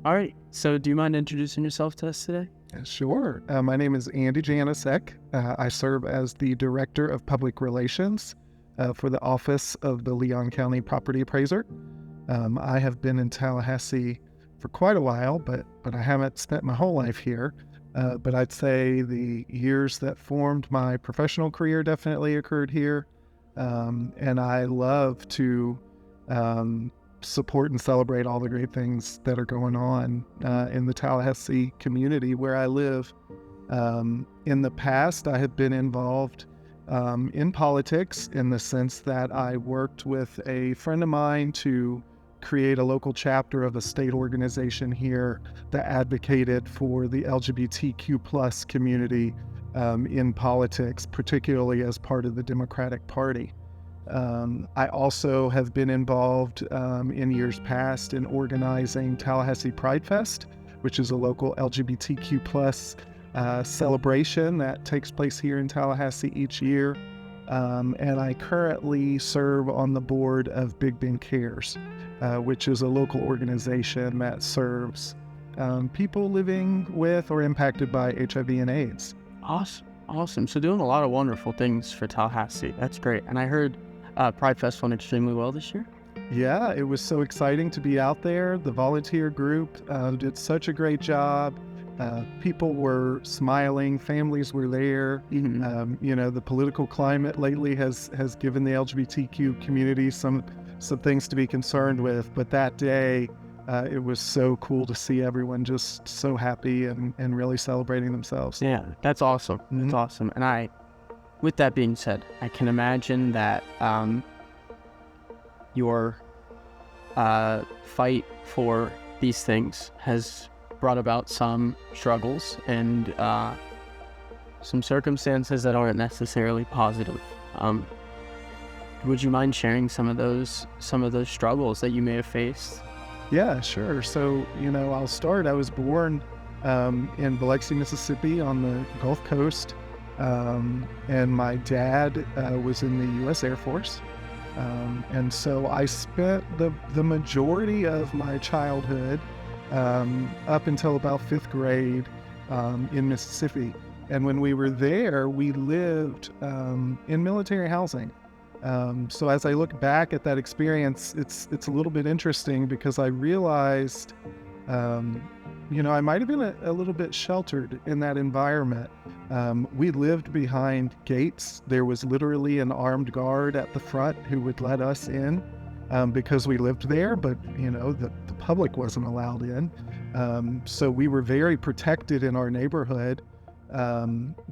All right. So do you mind introducing yourself to us today? Sure. My name is Andy Janisek. I serve as the Director of Public Relations for the Office of the Leon County Property Appraiser. I have been in Tallahassee for quite a while, but I haven't spent my whole life here. But I'd say the years that formed my professional career definitely occurred here. And I love to support and celebrate all the great things that are going on in the Tallahassee community where I live. In the past, I have been involved in politics in the sense that I worked with a friend of mine to create a local chapter of a state organization here that advocated for the LGBTQ plus community in politics, particularly as part of the Democratic Party. I also have been involved in years past in organizing Tallahassee Pride Fest, which is a local LGBTQ plus celebration that takes place here in Tallahassee each year. And I currently serve on the board of Big Ben Cares, which is a local organization that serves people living with or impacted by HIV and AIDS. Awesome. So doing a lot of wonderful things for Tallahassee. That's great. And I heard Pride Fest went extremely well this year. Yeah, it was so exciting to be out there. The volunteer group did such a great job. People were smiling, families were there. Mm-hmm. The political climate lately has given the LGBTQ community some things to be concerned with. But that day, it was so cool to see everyone just so happy and really celebrating themselves. Yeah, that's awesome. Mm-hmm. That's awesome. And with that being said, I can imagine that your fight for these things has brought about some struggles and some circumstances that aren't necessarily positive. Would you mind sharing some of those struggles that you may have faced? Yeah, sure. So, I'll start. I was born in Biloxi, Mississippi on the Gulf Coast. And my dad was in the U.S. Air Force. And so I spent the majority of my childhood up until about 5th grade in Mississippi. And when we were there, we lived in military housing. So as I look back at that experience, it's a little bit interesting because I realized, I might have been a little bit sheltered in that environment. We lived behind gates. There was literally an armed guard at the front who would let us in because we lived there, but the public wasn't allowed in. So we were very protected in our neighborhood.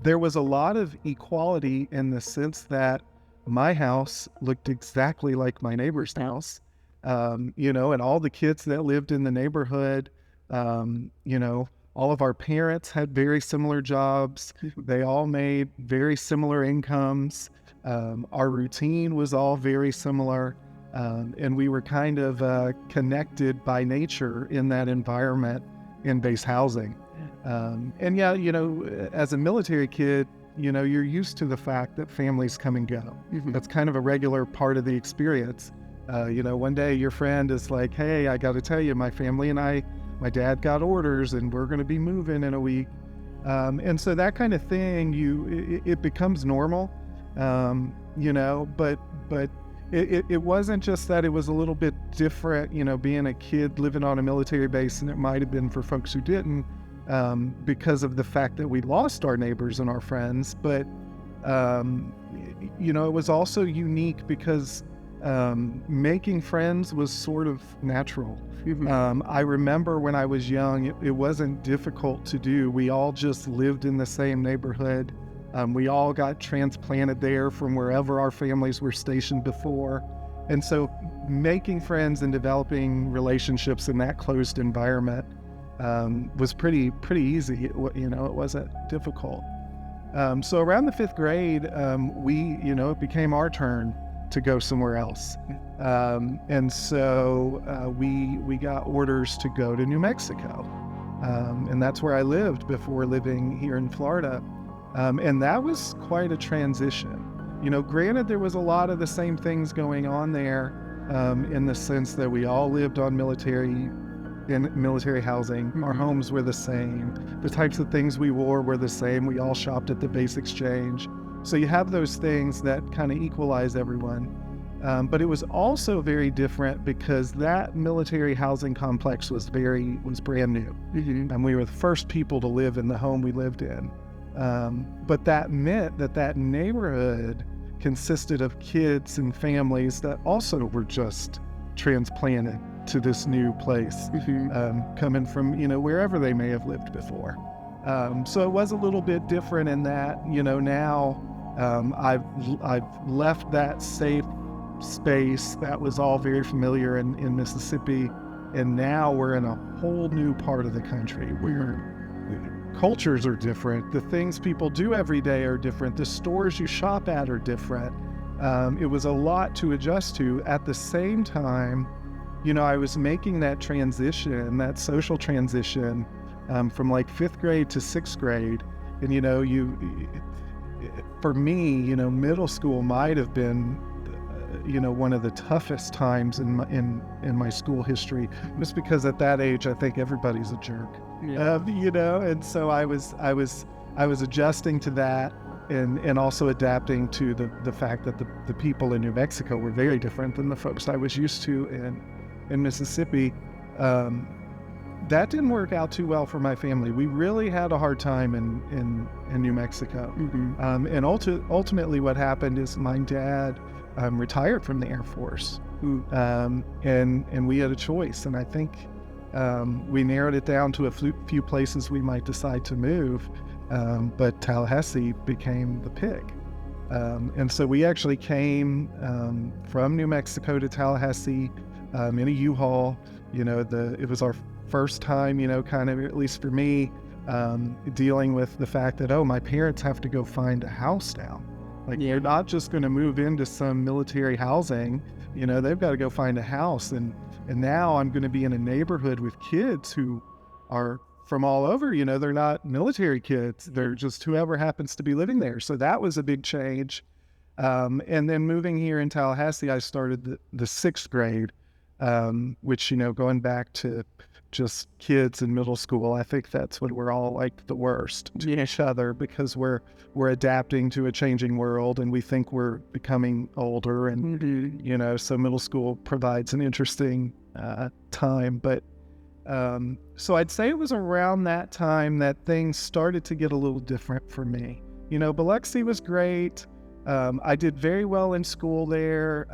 There was a lot of equality in the sense that my house looked exactly like my neighbor's house, and all the kids that lived in the neighborhood, all of our parents had very similar jobs. They all made very similar incomes. Our routine was all very similar. And we were kind of connected by nature in that environment in base housing. As a military kid, you're used to the fact that families come and go. Mm-hmm. That's kind of a regular part of the experience. One day your friend is like, hey, I got to tell you, my family and my dad got orders and we're going to be moving in a week. And so that kind of thing, it becomes normal, but it wasn't just that. It was a little bit different, being a kid living on a military base, and it might have been for folks who didn't, because of the fact that we lost our neighbors and our friends. But, it was also unique because making friends was sort of natural. Mm-hmm. I remember when I was young, it wasn't difficult to do. We all just lived in the same neighborhood. We all got transplanted there from wherever our families were stationed before. And so making friends and developing relationships in that closed environment was pretty easy. It wasn't difficult. So around the 5th grade, it became our turn to go somewhere else. And so we got orders to go to New Mexico. And that's where I lived before living here in Florida. And that was quite a transition. Granted, there was a lot of the same things going on there in the sense that we all lived on military in military housing. Our homes were the same. The types of things we wore were the same. We all shopped at the base exchange. So you have those things that kind of equalize everyone. But it was also very different because that military housing complex was brand new. And we were the first people to live in the home we lived in. But that meant that neighborhood consisted of kids and families that also were just transplanted to this new place, coming from, wherever they may have lived before. So it was a little bit different in that, now I've left that safe space that was all very familiar in Mississippi, and now we're in a whole new part of the country where cultures are different, the things people do every day are different, the stores you shop at are different. It was a lot to adjust to. At the same time, I was making that transition, that social transition, from like 5th grade to 6th grade. And for me, middle school might have been one of the toughest times in my school history, just because at that age I think everybody's a jerk. And so I was adjusting to that, and also adapting to the fact that the people in New Mexico were very different than the folks I was used to in Mississippi. That didn't work out too well for my family. We really had a hard time in New Mexico. And ultimately what happened is my dad retired from the Air Force. And we had a choice. And I think we narrowed it down to a few places we might decide to move. But Tallahassee became the pick. And so we actually came from New Mexico to Tallahassee in a U-Haul. It was our first time, kind of, at least for me, dealing with the fact that, my parents have to go find a house now. They're not just going to move into some military housing, they've got to go find a house. And now I'm going to be in a neighborhood with kids who are from all over, they're not military kids. They're just whoever happens to be living there. So that was a big change. And then moving here in Tallahassee, I started the 6th grade, which, going back to just kids in middle school, I think that's when we're all like the worst to each other, because we're adapting to a changing world, and we think we're becoming older, and so middle school provides an interesting time. But so I'd say it was around that time that things started to get a little different for me. Biloxi was great. I did very well in school there.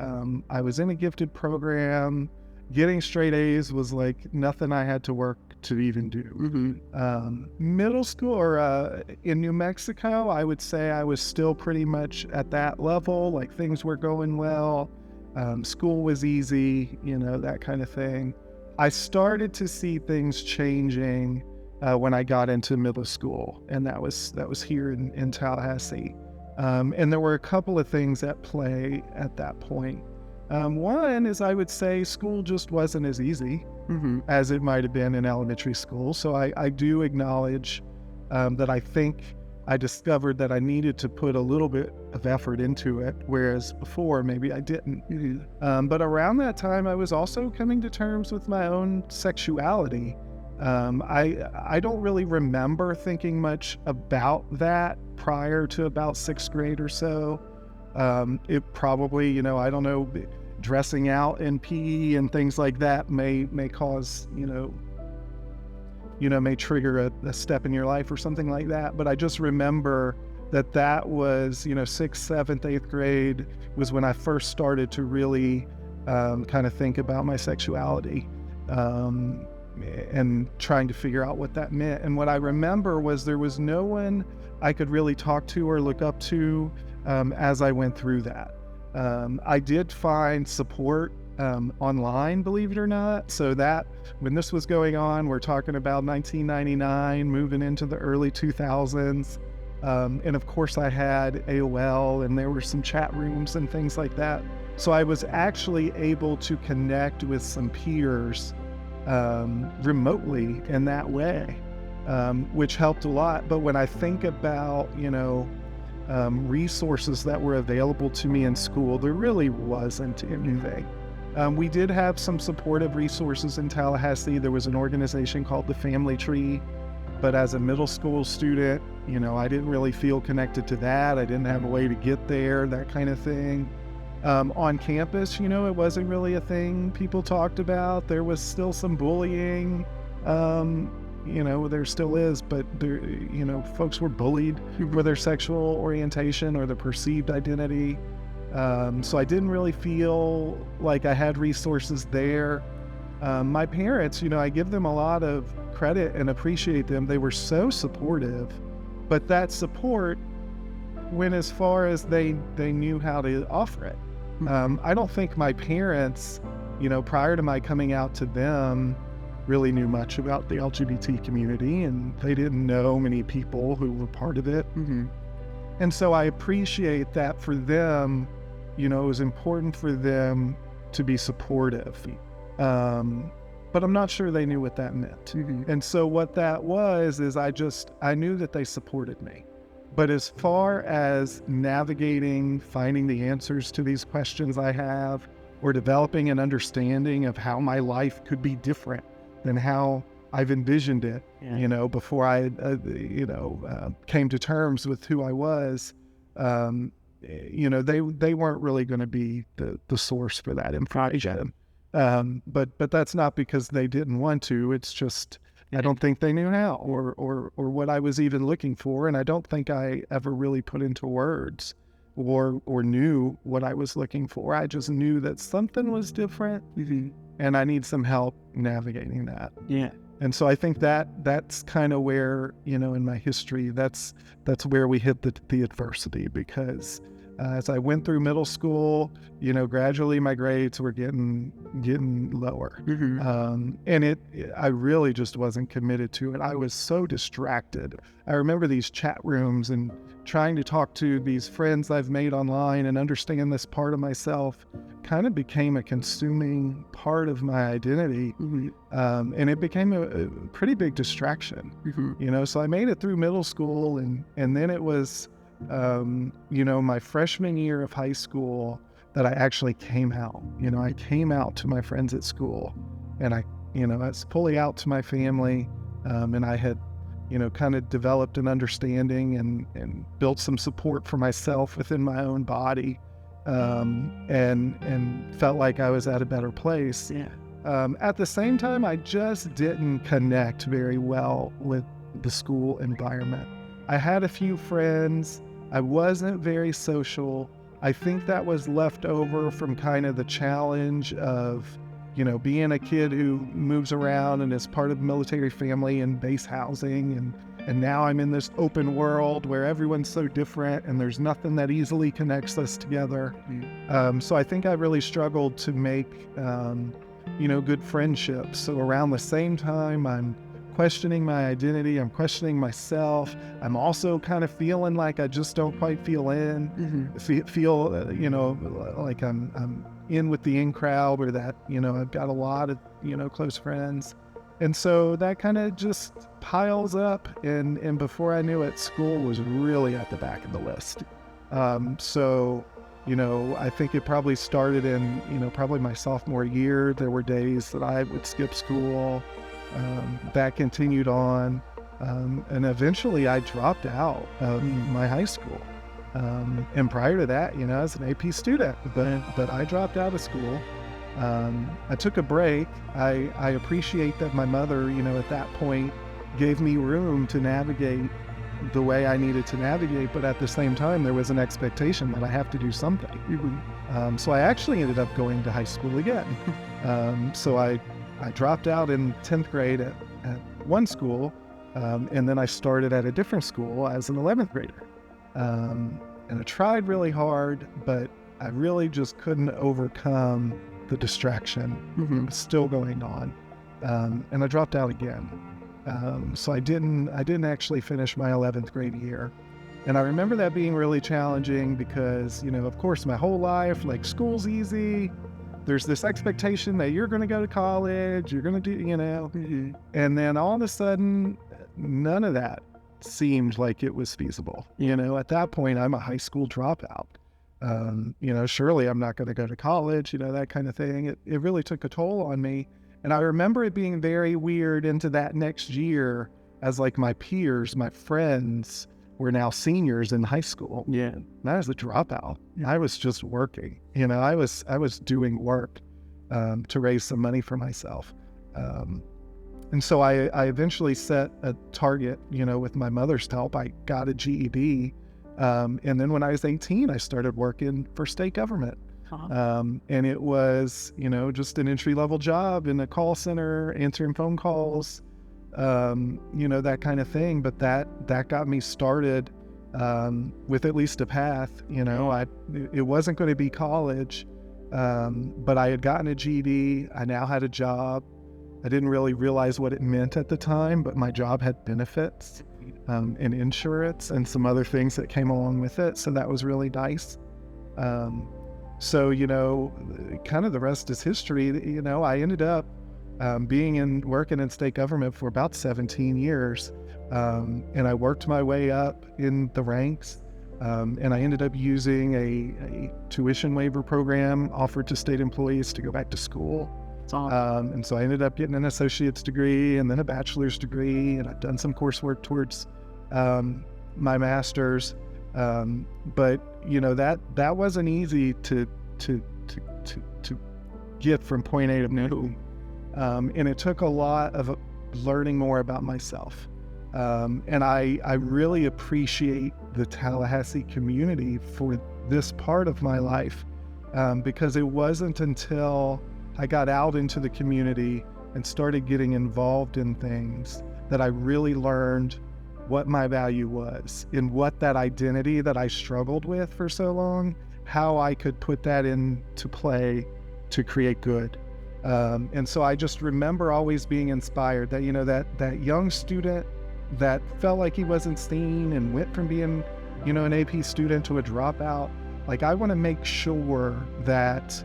I was in a gifted program. Getting straight A's was like nothing I had to work to even do. Middle school, or in New Mexico, I would say I was still pretty much at that level. Like, things were going well. School was easy, that kind of thing. I started to see things changing when I got into middle school, and that was here in Tallahassee. And there were a couple of things at play at that point. One is, I would say, school just wasn't as easy as it might have been in elementary school. So I do acknowledge that I think I discovered that I needed to put a little bit of effort into it, whereas before maybe I didn't. But around that time, I was also coming to terms with my own sexuality. I don't really remember thinking much about that prior to about 6th grade or so. It probably, I don't know, dressing out in PE and things like that may cause, may trigger a step in your life or something like that. But I just remember that was, 6th, 7th, 8th grade was when I first started to really kind of think about my sexuality, and trying to figure out what that meant. And what I remember was there was no one I could really talk to or look up to as I went through that. I did find support online, believe it or not. So that when this was going on, we're talking about 1999, moving into the early 2000s. And of course I had AOL, and there were some chat rooms and things like that. So I was actually able to connect with some peers remotely in that way, which helped a lot. But when I think about, resources that were available to me in school, there really wasn't anything. We did have some supportive resources in Tallahassee. There was an organization called the Family Tree, but as a middle school student, I didn't really feel connected to that. I didn't have a way to get there, that kind of thing. On campus, it wasn't really a thing people talked about. There was still some bullying. There still is, but folks were bullied for their sexual orientation or their perceived identity. So I didn't really feel like I had resources there. My parents, I give them a lot of credit and appreciate them. They were so supportive, but that support went as far as they knew how to offer it. I don't think my parents, prior to my coming out to them, really knew much about the LGBT community, and they didn't know many people who were part of it. And so I appreciate that for them, it was important for them to be supportive. But I'm not sure they knew what that meant. And so what that was is I knew that they supported me. But as far as navigating, finding the answers to these questions I have, or developing an understanding of how my life could be different than how I've envisioned it, before I, came to terms with who I was, they weren't really going to be the source for that information. But that's not because they didn't want to. It's just, I don't think they knew how or what I was even looking for. And I don't think I ever really put into words or knew what I was looking for. I just knew that something was different and I need some help navigating that. And so I think that's kind of where, in my history, that's where we hit the adversity, because as I went through middle school, gradually my grades were getting lower. And I really just wasn't committed to it. I was so distracted. I remember these chat rooms and trying to talk to these friends I've made online and understand this part of myself kind of became a consuming part of my identity. And it became a pretty big distraction, so I made it through middle school and then it was, my freshman year of high school that I actually came out. I came out to my friends at school and I was fully out to my family. And I had, kind of developed an understanding and built some support for myself within my own body. And felt like I was at a better place. At the same time, I just didn't connect very well with the school environment. I had a few friends. I wasn't very social. I think that was left over from kind of the challenge of, being a kid who moves around and is part of a military family and base housing. And now I'm in this open world where everyone's so different and there's nothing that easily connects us together. So I think I really struggled to make, good friendships. So around the same time, I'm questioning my identity. I'm questioning myself. I'm also kind of feeling like I just don't quite feel in, feel, like I'm in with the in crowd, or that, I've got a lot of, close friends. And so that kind of just piles up. And before I knew it, school was really at the back of the list. So, I think it probably started in, probably my sophomore year. There were days that I would skip school. That continued on. And eventually I dropped out of my high school. And prior to that, I was an AP student, but I dropped out of school. I took a break. I appreciate that my mother, at that point gave me room to navigate the way I needed to navigate, but at the same time, there was an expectation that I have to do something. So I actually ended up going to high school again. So I dropped out in 10th grade at one school, and then I started at a different school as an 11th grader. And I tried really hard, but I really just couldn't overcome the distraction. It was still going on. And I dropped out again. So I didn't actually finish my 11th grade year. And I remember that being really challenging because, of course, my whole life, like, school's easy. There's this expectation that you're going to go to college, you're going to do, and then all of a sudden, none of that seemed like it was feasible. At that point, I'm a high school dropout. Surely I'm not going to go to college, that kind of thing. It really took a toll on me. And I remember it being very weird into that next year as like my peers, my friends were now seniors in high school. Yeah. And I was a dropout. I was just working, I was doing work to raise some money for myself. And so I eventually set a target, with my mother's help. I got a GED. And then when I was 18, I started working for state government. And it was, just an entry-level job in a call center, answering phone calls, that kind of thing. But that got me started with at least a path. It wasn't going to be college, but I had gotten a GED. I now had a job. I didn't really realize what it meant at the time, but my job had benefits and insurance and some other things that came along with it. So that was really nice. So, kind of the rest is history. I ended up working in state government for about 17 years. And I worked my way up in the ranks. And I ended up using a tuition waiver program offered to state employees to go back to school. That's awesome. And so I ended up getting an associate's degree and then a bachelor's degree, and I've done some coursework towards my master's. But that wasn't easy to get from point A to B. And it took a lot of learning more about myself. And I really appreciate the Tallahassee community for this part of my life, because it wasn't until I got out into the community and started getting involved in things that I really learned what my value was and what that identity that I struggled with for so long, how I could put that into play to create good. And so I just remember always being inspired that, that young student that felt like he wasn't seen and went from being, an AP student to a dropout. Like, I want to make sure that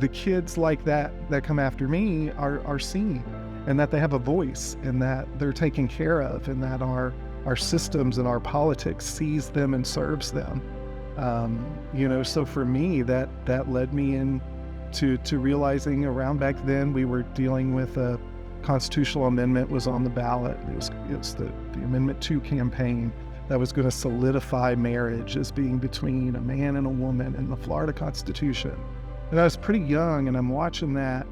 the kids like that come after me are seen, and that they have a voice, and that they're taken care of, and that our systems and our politics sees them and serves them. So for me, that led me to realizing around back then we were dealing with a constitutional amendment was on the ballot. It's the Amendment 2 campaign that was going to solidify marriage as being between a man and a woman in the Florida Constitution. And I was pretty young, and I'm watching that,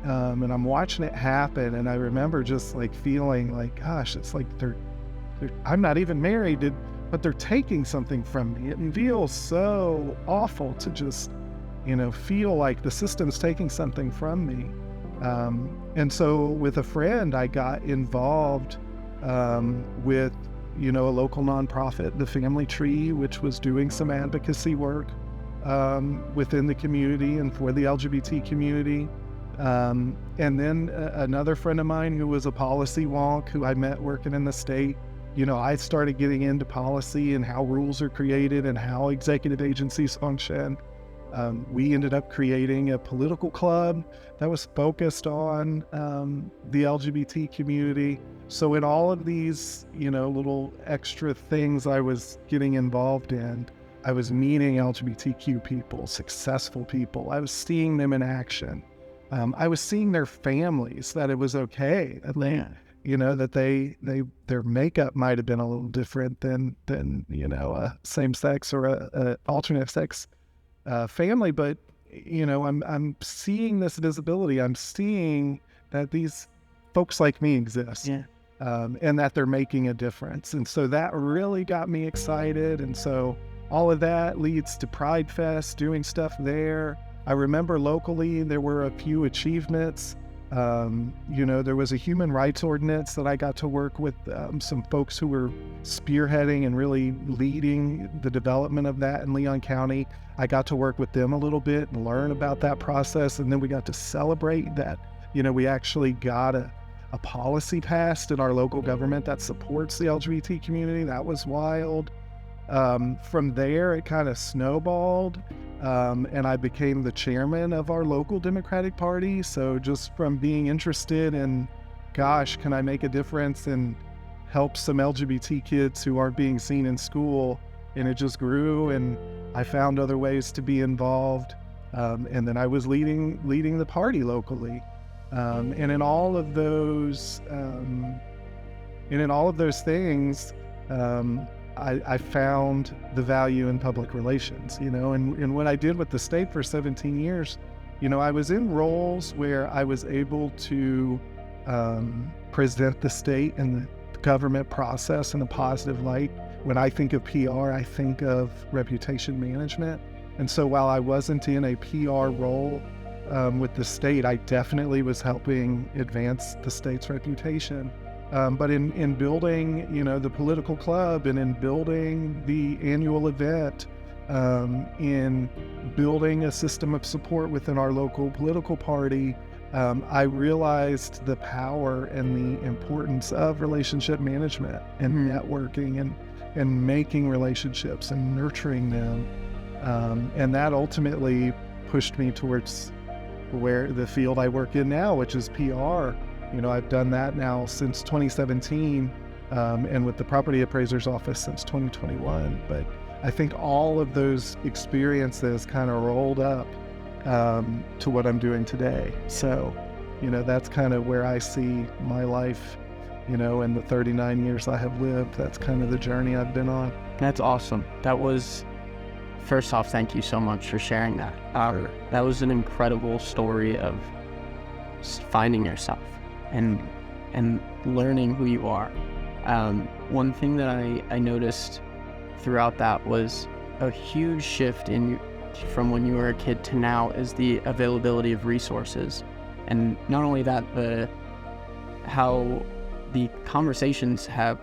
and I'm watching it happen, and I remember just like feeling like, gosh, it's like I'm not even married, but they're taking something from me. It feels so awful to just, feel like the system's taking something from me. And so with a friend, I got involved with, a local nonprofit, the Family Tree, which was doing some advocacy work within the community and for the LGBT community. And then another friend of mine who was a policy wonk who I met working in the state, I started getting into policy and how rules are created and how executive agencies function. We ended up creating a political club that was focused on the LGBT community. So in all of these, little extra things I was getting involved in, I was meeting LGBTQ people, successful people. I was seeing them in action. I was seeing their families, that it was okay, that their makeup might have been a little different than a same-sex or a alternate sex family, but I'm seeing this visibility. I'm seeing that these folks like me exist. Yeah. And that they're making a difference. And so that really got me excited. And so all of that leads to Pride Fest, doing stuff there. I remember locally there were a few achievements. There was a human rights ordinance that I got to work with some folks who were spearheading and really leading the development of that in Leon County. I got to work with them a little bit and learn about that process. And then we got to celebrate that, we actually got a policy passed in our local government that supports the LGBT community. That was wild. From there, it kind of snowballed, and I became the chairman of our local Democratic Party. So just from being interested in, gosh, can I make a difference and help some LGBT kids who aren't being seen in school, and it just grew, and I found other ways to be involved. And then I was leading the party locally. And in all of those things, I found the value in public relations, and what I did with the state for 17 years, I was in roles where I was able to present the state and the government process in a positive light. When I think of PR, I think of reputation management. And so while I wasn't in a PR role with the state, I definitely was helping advance the state's reputation. But in building, the political club, and in building the annual event, in building a system of support within our local political party, I realized the power and the importance of relationship management and networking and making relationships and nurturing them. And that ultimately pushed me towards where the field I work in now, which is PR. I've done that now since 2017, and with the property appraiser's office since 2021. But I think all of those experiences kind of rolled up to what I'm doing today. So, that's kind of where I see my life, in the 39 years I have lived. That's kind of the journey I've been on. That's awesome. First off, thank you so much for sharing that. That was an incredible story of finding yourself and learning who you are. One thing that I noticed throughout that was a huge shift from when you were a kid to now is the availability of resources. And not only that, how the conversations have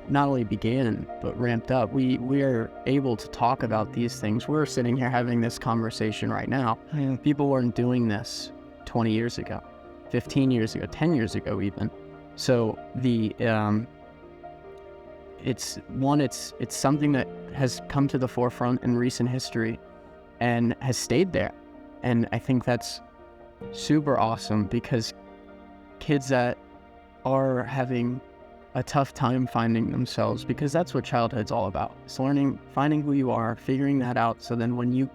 not only began, but ramped up. We're able to talk about these things. We're sitting here having this conversation right now. Yeah. People weren't doing this 20 years ago, 15 years ago, 10 years ago even. So it's something that has come to the forefront in recent history and has stayed there. And I think that's super awesome, because kids that are having a tough time finding themselves, because that's what childhood's all about. It's learning, finding who you are, figuring that out, so then when you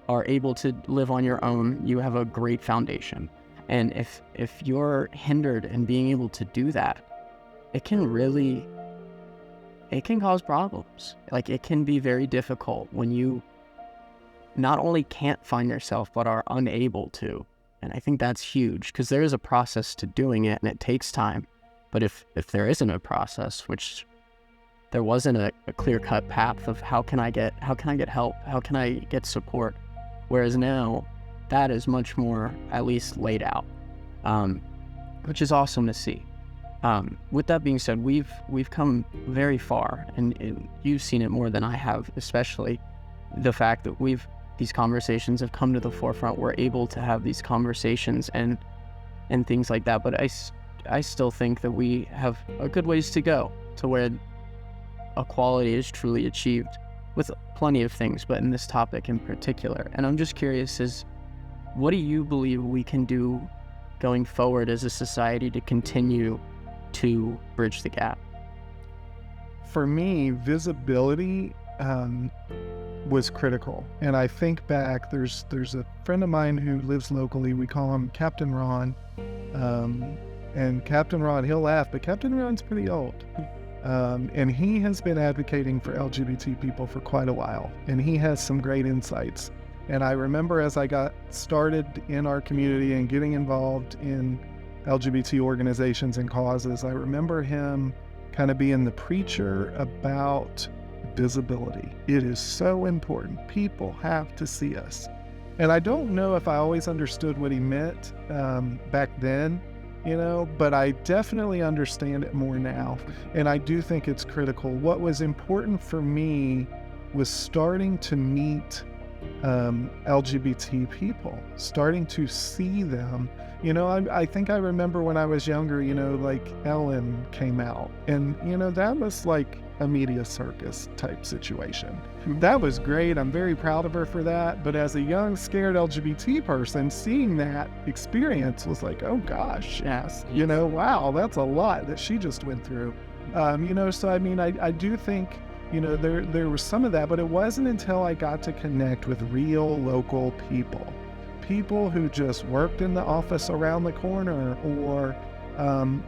are able to live on your own, you have a great foundation. And if you're hindered in being able to do that, it can cause problems. Like, it can be very difficult when you not only can't find yourself, but are unable to. And I think that's huge, because there is a process to doing it, and it takes time. But if there isn't a process, which there wasn't a clear-cut path of how can I get help, how can I get support, whereas now that is much more at least laid out, which is awesome to see. With that being said, we've come very far, and you've seen it more than I have, especially the fact that these conversations have come to the forefront. We're able to have these conversations and things like that. But I still think that we have a good ways to go to where equality is truly achieved, with plenty of things, but in this topic in particular. And I'm just curious, what do you believe we can do going forward as a society to continue to bridge the gap? For me, visibility was critical. And I think back, there's a friend of mine who lives locally. We call him Captain Ron. And Captain Ron, he'll laugh, but Captain Ron's pretty old. And he has been advocating for LGBT people for quite a while. And he has some great insights. And I remember as I got started in our community and getting involved in LGBT organizations and causes, I remember him kind of being the preacher about visibility. It is so important. People have to see us. And I don't know if I always understood what he meant back then, but I definitely understand it more now. And I do think it's critical. What was important for me was starting to meet LGBT people, starting to see them. I think I remember when I was younger, like Ellen came out, and, that was like a media circus type situation. That was great. I'm very proud of her for that. But as a young, scared LGBT person, seeing that experience was like, oh gosh, Yes. wow, that's a lot that she just went through. So I mean, I do think there was some of that, but it wasn't until I got to connect with real local people who just worked in the office around the corner, or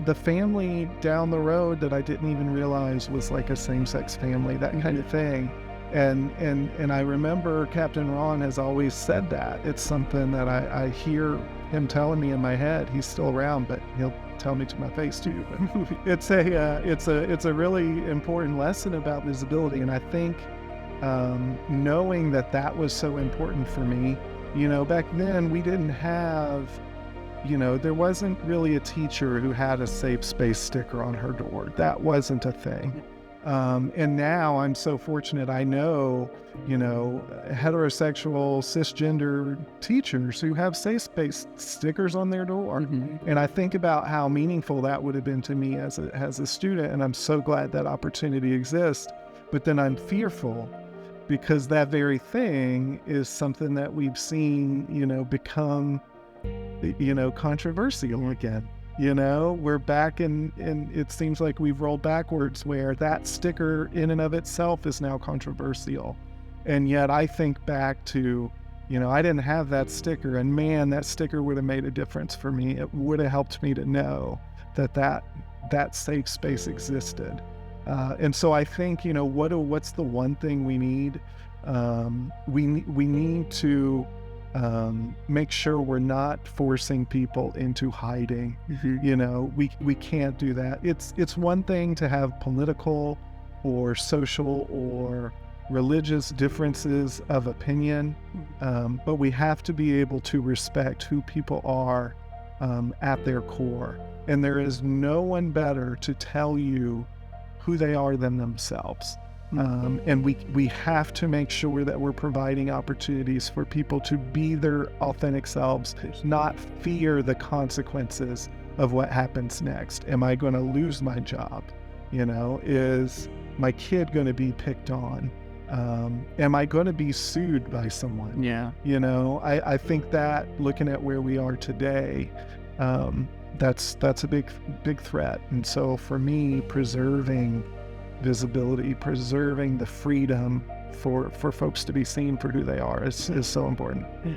the family down the road that I didn't even realize was like a same-sex family, that kind of thing. And I remember Captain Ron has always said that. It's something that I hear him telling me in my head. He's still around, but he'll tell me to my face too. But it's a really important lesson about visibility. And I think knowing that was so important for me, back then we didn't have, there wasn't really a teacher who had a safe space sticker on her door. That wasn't a thing. And now I'm so fortunate. I know, heterosexual, cisgender teachers who have safe space stickers on their door. Mm-hmm. And I think about how meaningful that would have been to me as a student. And I'm so glad that opportunity exists. But then I'm fearful because that very thing is something that we've seen, become, controversial again. We're back in it seems like we've rolled backwards, where that sticker in and of itself is now controversial. And yet I think back to, I didn't have that sticker, and man, that sticker would have made a difference for me. It would have helped me to know that safe space existed. And so I think, what's the one thing we need? We need to make sure we're not forcing people into hiding. Mm-hmm. We can't do that. It's one thing to have political or social or religious differences of opinion, but we have to be able to respect who people are at their core. And there is no one better to tell you who they are than themselves. And we have to make sure that we're providing opportunities for people to be their authentic selves, not fear the consequences of what happens next. Am I going to lose my job? Is my kid going to be picked on? Am I going to be sued by someone? Yeah. I think that looking at where we are today, that's a big threat. And so for me, preserving visibility, preserving the freedom for folks to be seen for who they are is so important. Yeah.